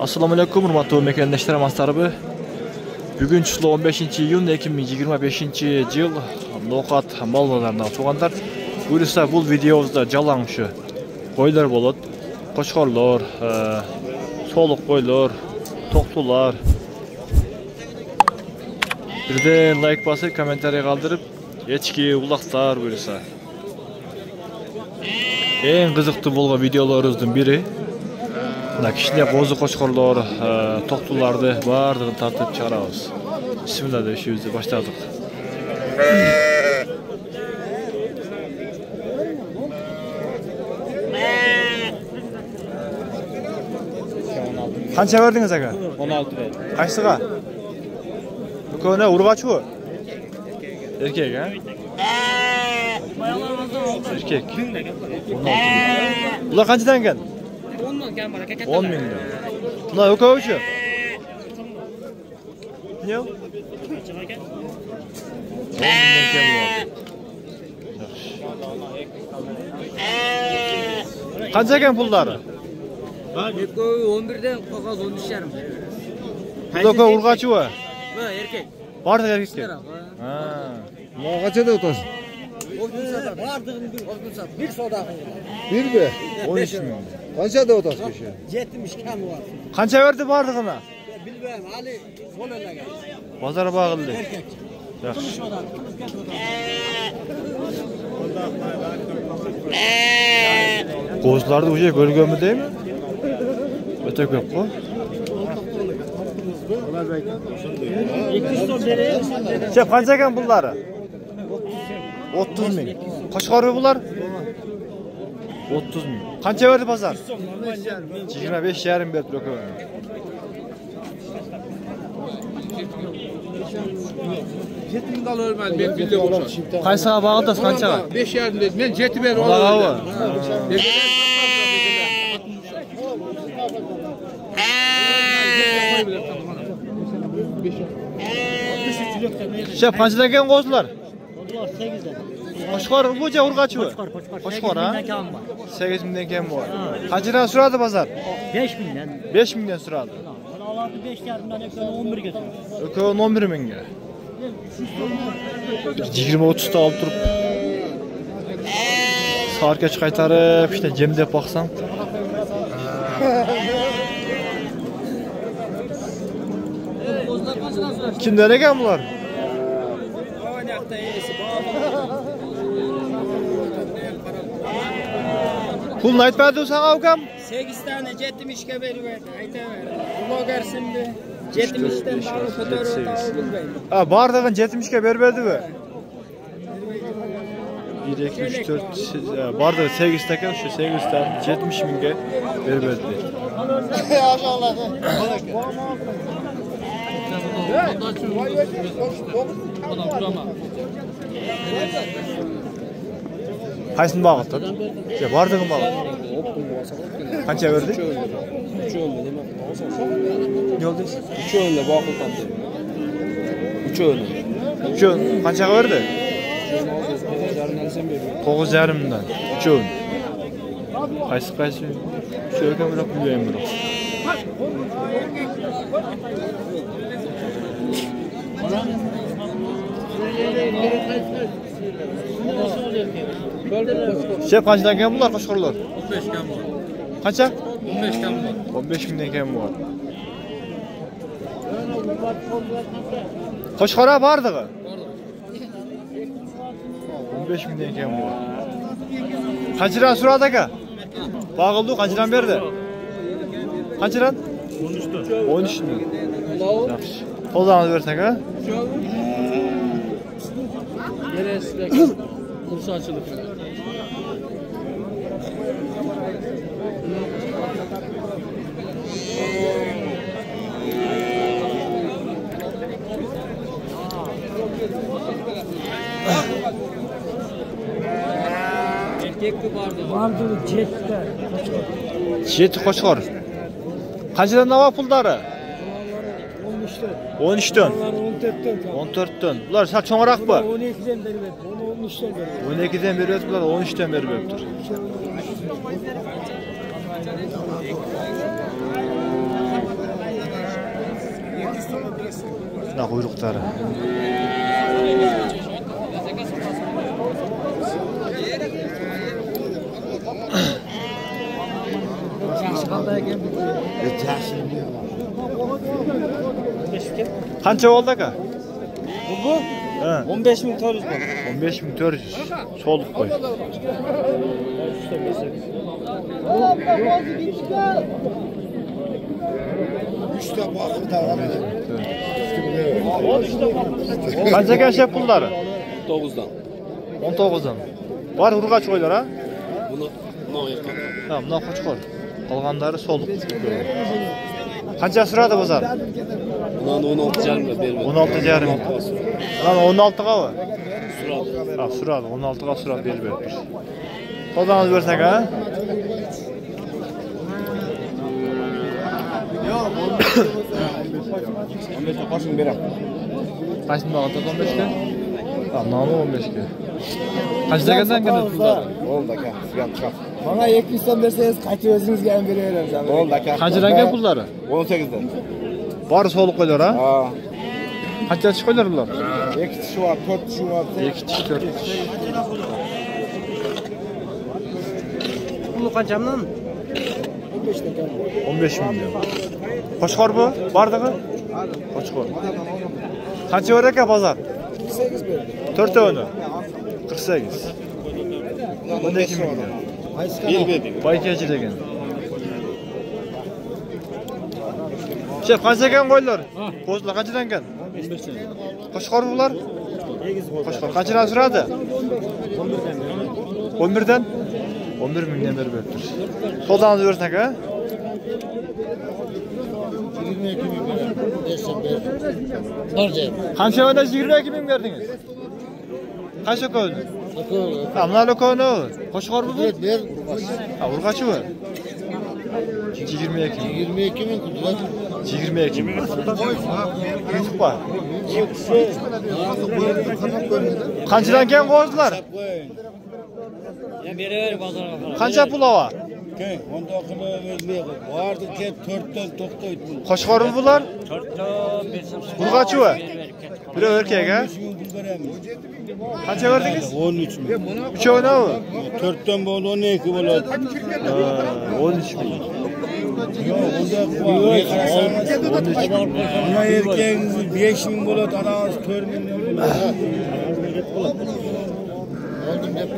Assalamu alaikum, hurmatli mekandaşlar, mastarı. Bugün çislo 15 iyun 2025 yıl Nokat mal bozarından soğanlar. Buyursa bu videomuzda jalanışı koylar bolot, koçkorlar, soluk koylar, toktular. Bir de like basıp komentariya kaldırıp echki ulaqlar buyursa. En kızıktı bolgan videolarımızdan biri. Kişiler bozu koçkorlar, toktulardı bardığını tartıp çıkarabız. Bismillah de işimizi başladık. Kança verdiniz aga? 16 verdim. Kaçtığa? Bu ne urgaç bu? Erkek ha? Erkek. 16. Ulan kaçtan gel? 10 bin lira. Ulan yok avuçu. Ne o? 10 binden kem var. Kaça kem pulları? 11'den kokaz 13 yarım. Loka urgaçı var. Ha erkek. Vardı erkek. Ha. Ulan kaça da otasın? Bir soda. Bir mi? 13 bin. Kaça da otasın şey? 70 kam var. Kança verdi bardığına? Bilmem Ali sol öyle geldi. Pazara bağlı. Erkek. Yaxşı. Kozlarda bu şey bölgemi değil mi? Öte köp bu. Şey kança eken bunları? 30 bin. Kaç karı bunlar? 30 bin. Kança verdi pazar? 25 yarım verdi bölgemi. Jetim dal ölmez ben bildim o zaman. Kaysağa bağlıdas kançağa? 5 yardım dedim. Ben jeti ver Olağı var. Şef kançadan gelen kozlar? Kozlar 8'den. Koçkor bu ca urgaç mı? Koçkor ha? 8 binden kem var. Kaçıdan suradı pazar? 5 binden. 5 binden suradı. Alardı 5 yarımdan ekranı 11 götürüyor. Ökön 11 binge. 20-30'da alıp durup sarkeç kaytarıp işte cemdep baksam. Kimden eken bunlar? Pulunu aytmadı sana avkam? 8 tane jetim işe veriverdi. Aytaverdi. Bloger şimdi jetim işten daha fotoğrafı daha bilmeyim. Ha bardağın 70'ke berberdi mi? 1, 2, 3, 4, bardağı 8 teken şu 8 tane 70 binge berberdi. Kaysını bağlattın? Ya bardağın bağlattın. Kaça verdi? 3 önle demek. Ne oldu? 3 önle bakıl tam dedim. 3 önle. 3 ön. Kaça verdi? 9 yarımdan. 3 ön. Kaysı. Şöyle kamera kullanayım bunu. Şef kaçtan kem bunlar koşkorlar? 15 kam var. Kaça? 15 kam var. 15 binden kem var. Koşkora bardığı? 15 binden kem var. Kaçıran suradı ka? Bağıldı kaçıran berdi? Kaçıran? 13 mi? Yaxşı. Koldan versek ha? Neresi de kursu açılıp. Erkek mi vardı? Vardı jette. Jet koçkor. Kaçıdan nava pulları? 13'ten. 14'ten. Bunlar sal çoğarak mı? 12'den beri verdi. 13'ten beri. 12'den beri verdi, bunlar 13'ten beri verdi. Şuna kuyrukları. Qancha oldu aka? Bu? Ha. 15.400 bor. 15.400. So'liq qo'y. Qancha kashap pullari? 9dan. 19dan. Var urg'ach qo'ylar ha? Buni noyaqon. Ha, bundan qo'chqor. Qolganlari so'liq. Qancha suradi bozor? Buni 16.5 berdi. 16.5. Lan 16 ga mı? Suradi. Ha, suradi. 16 ga suradi berib beribdir. Qo'ldangiz bersak ha? Qo'shing beram. Kaç mı aldı 15 ga? Ha, nomi 15 ga. Qancha degandan gina pullar? Oldu aka. Sizga chiqar. Bana 200 so'm bersangiz qaytib o'zingizga ham beraveramiz. Oldu aka. Qanchadan pullari? 18dan. Bari so'liq qo'ylar ha? Ha. Qancha tish qo'ylar ular? 2 tishi var, 4 tishi var. 2 tish, 4 tish. Bu qanchadan? 15 milyon. Qo'chqor bu? Bardimi? Qo'chqor. Qancha var aka bozor? 48 berdi. 4 o'ni. 48. 12 milyon. Bir verdik. Baykachi degan. Shef qancha ekan qo'ylar? Qo'zlar qanchadan ekan? 15 dan. Qo'chqor bular? Qo'chqor qanchadan suradi? 11 dan. 11 mingdan berib beribdir. Qo'ldangiz bersak ha? 22 ming desam ber. Borja. Qancha o'yda 22 ming berdingiz? Qancha qo'ydi? Ha, mana lokoni. Qo'chqor bu? Ber. Ha, urg'achi bu. 22 ming. 22 ming kudrat. 22 ming. YouTube bor. Qanchadan keyin qo'ydilar? Ya beraver bozorga qarab. Qancha pul ova? Keng, onda qilib vermaydi. Bordi ket 4 dan to'xtaydi. Qo'chqor bular? 4 dan bersam. Urg'achi bu. Biri erkak ha? Qancha verdingiz? 13 ming. Uchovini u. 4 dan bo'ldi 12 bo'ladi. 13 ming. Buna erkeğiniz 5 ming bo'ladi, anangiz 4 ming bo'ladi. Oldim deb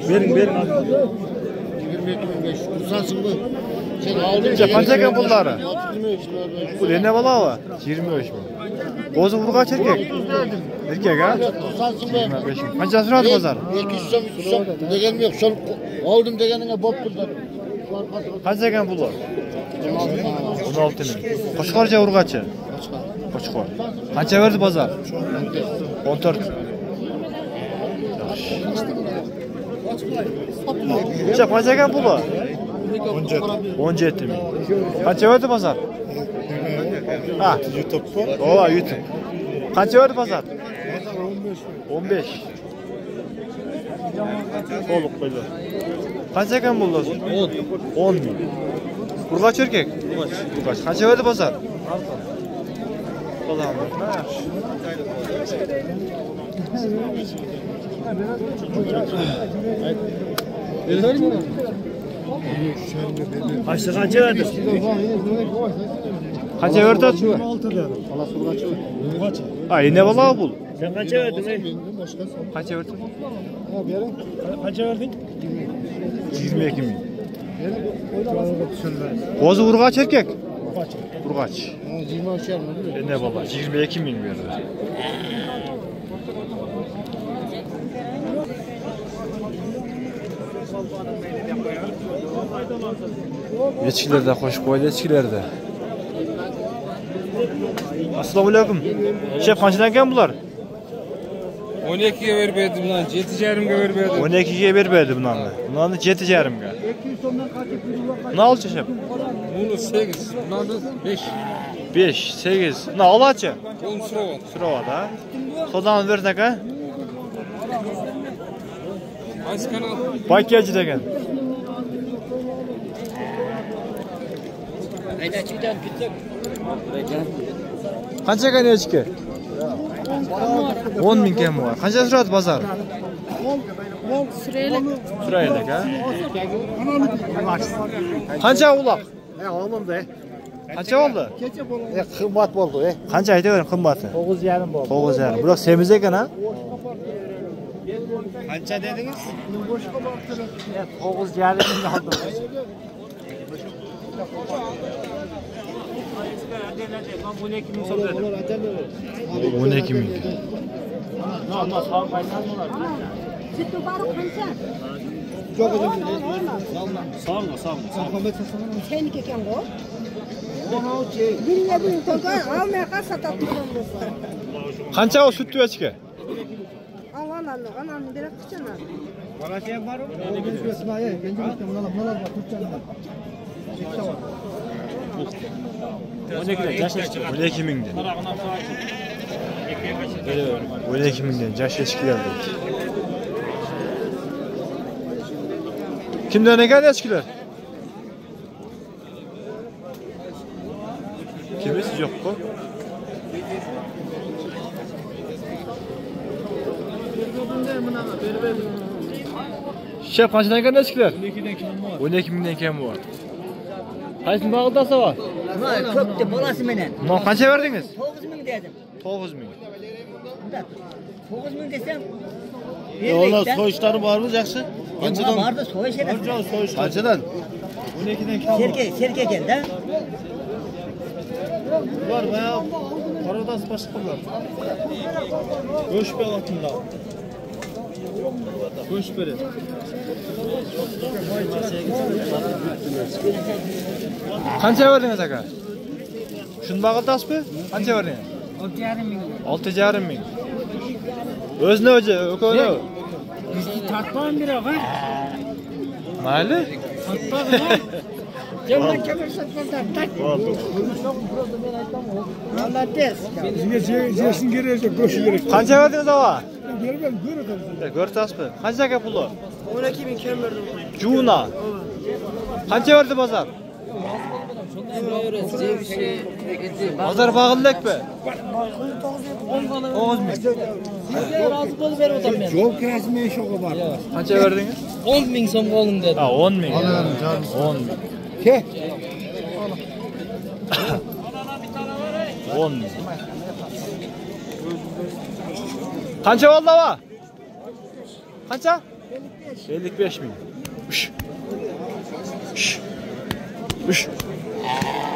Bering. 22 ming 5. Kursansın bu. Sen aldın. Qancha ekan pullari? Pul ne bola o? 23 ming. O'zi urg'ach erkak. Erkak ha? Kursansın bu. 25 ming. Qancha suradi bozor? 200 so'm, 300 so'm deganim yo'q. Sol oldim deganingga bo'p pullar. Qancha ekan pullar? 16 ming. Qo'chqorcha urg'achi. Qo'chqor. Qancha berdi bozor? 14. Qancha ekan puli? 17 ming. Qancha berdi bozor? Ha, YouTube. O, YouTube. Qancha berdi bozor? 15. To'liq qo'ydi. Qancha ekan puli? 10 ming. Urg'ach erkak? Urg'ach. Qancha berdi bozor? Qo'ldan. Qancha verdi? Qancha berdi? 16 dedi. Xalas urg'achi. Urg'achi. Ha, ne bola bu? Sen qancha verdin? Qancha berdi? Ha, bering. Qancha verding? 22 ming. O'zi urg'ach erkak? Urg'ach. 23 yarim. Ne bola? 22 ming berdi. Echkilarda qo'shib qo'ydi, echkilarda. Assalomu alaykum. Shef, qanchadan ekan bular? 12 ga berib berdi bilan 7,5 ga berib berdi. 12 ga berib berdi bunani. Bunani 7,5 ga. 200 so'mdan qatib yurib. Ne oldu şef? Bunu 8, bunu 5. 5, 8. Ne olaçı? Onu sırava. Sırava da. Sodan verdik ha? Aysi kanal. Baykacı degen. Aydachidan bitsa. Qancha ekan echki? 10 ming kam bor. Qancha turadi bozor? Suraylik ha? Qancha uloq? Olmamda. Qancha oldi? Qimmat bo'ldi. Qancha aytavering qimmati? 9,5 bo'ldi. 9,5. Biroq semiz ekan ha? Qancha dedingiz? 9,5 ming oldim. 12 ming. Sütü barı kancha? Sağma. Sen keken go? Dinle bu toka almaya kalsa tatlı olmasa. Qancha o sütü echki? Ananı bırak kıçana. On 12 mingdan. 12 mingdan yosh echkilar deydi. Kimdan ekan echkilar? Kimiz yo'q-ku? Şef qanchadan ekan echkilar? 12 mingdan kam bor. Qaysi bag'dasi bor? Köptü bolası menen. Mana qancha berdingiz? 9 ming dedim. 9 ming. 9 ming desem. Onlar soyuşları var mı yaxshi? Qanchadan? Vardı soyuş eder. Qanchadan? 12dan kam. Serke ekan-da. Ular bayağı paradan başqalar. Go'sht belatınlar. Go'sht beri. Qancha berdingiz aka? Shuni bag'ildasizmi? Qancha berdingiz? 6,5 ming. 6,5 ming. O'zini o'zi, o'ko'ni. Bizni tartmam bir ha. Mayli. Jamdan kamar satmadan tak. Молодец. Jesin gerek, go'sht gerek. Qancha berdingiz ava? Bermem, ko'raman. Ko'rtasizmi? Qancha aka puli? 12 ming kam berdim. Juna. Qancha berdi bozor? Bozor bag'ildakmi? 9 ming. Razı bo'lib berdim men. Yo'l kirasmi sho'ga bor. Qancha berdingiz? 10 ming so'm oldim dedi. Ha, 10 ming. 10 ming. Ke. 10 ming. Qancha oldi ava? Qancha? 55 ming. Ush.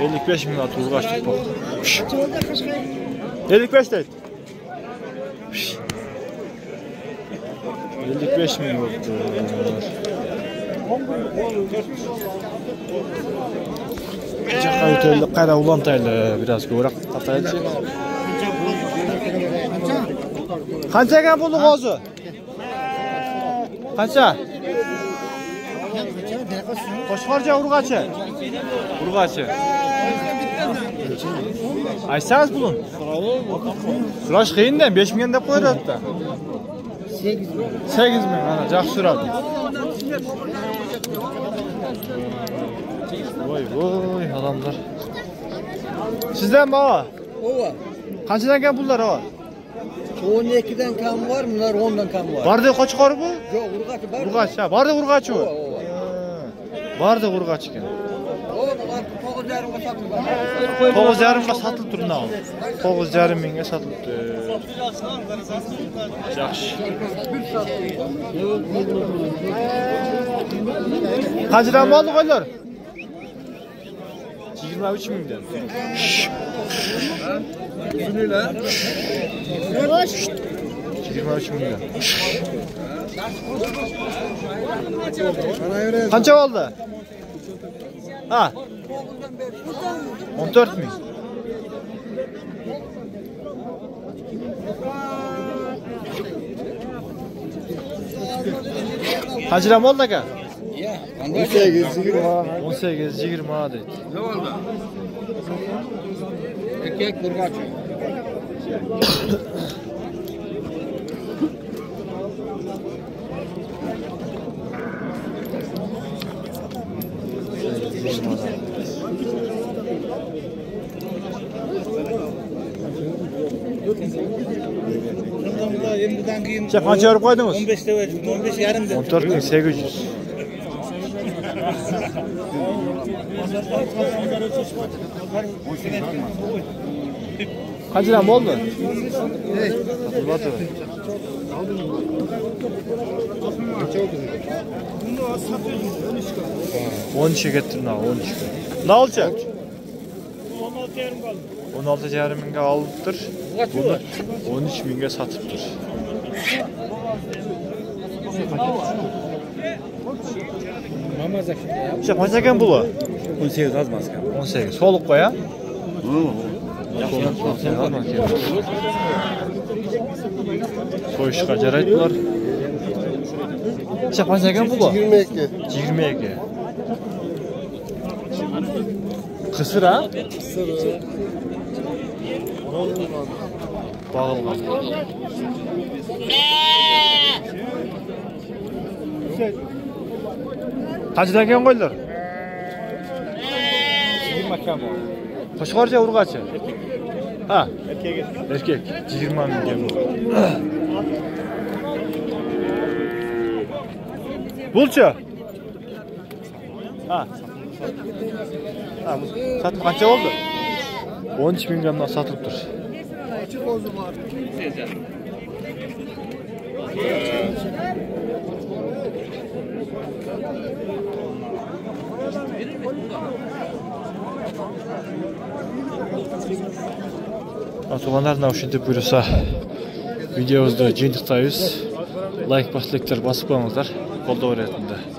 55 ming tuzg'ash tutib. 55 deydi. 55 ming bo'ldi. Chaqa o'tayli, qara ulantayli, biraz ko'rak qataychi. Qancha ekan puli hozir? Qancha? Qo'shqorcha urg'achi. Aytsangiz pulun. Surash qiyin-da, 5 ming deb qo'yadi-da. 8 ming, mana yaxshi suradi. Voy, adamlar. Sizdan baba? Ova. Qanchadan kam pullar ava? 12dan kam var, bunlar 10dan kam var. Barda qo'chqor bu? Yo'q, urg'achi bar. Urg'ach, ha, barda urg'ach u. Barda urg'ach ekan. Ova, 9,5 ga sotib. 9,5 ga sotilib turdi nav. 9,5 mingga sotilibdi. Yaxshi. Qanchadan bo'ldi qo'ylar? 23 mingdan. Uzunlar. 23 mingdan. Qancha oldi? Ha. 14 ming. Qanchadan bo'ldi aka? 18-20 deydi. Ne oldu? Erkek burgaçı. Sen kaça verip koydunuz? 15 de verdim. 15 yarım da. 14.800. Kaç lira mı oldu? Evet. 13'e getirin abi 13. Ne olacak? 16 minge aldıptır. Bunu 13 minge satıptır. İşte kaç eken bulu? 18 az maske. 18. Soluk koya. Soyuşqa jaraytdılar. İşte kaç eken bulu? 22. 22. Kısır ha? Bağılgan. Kaçta eken koydular? 20 akşam oldu. Koşkarca urgaçı. Ha? Erkek. 20 minge bu. Bulçu. Ha. Ha, satım kaça oldu? 13 mingenden satılıptır. Tuğanlarına uşintip buyursa videomuzda jintықтайбыз. Лайк басып, лайктар басып қойыңыздар. Қолдау ретінде.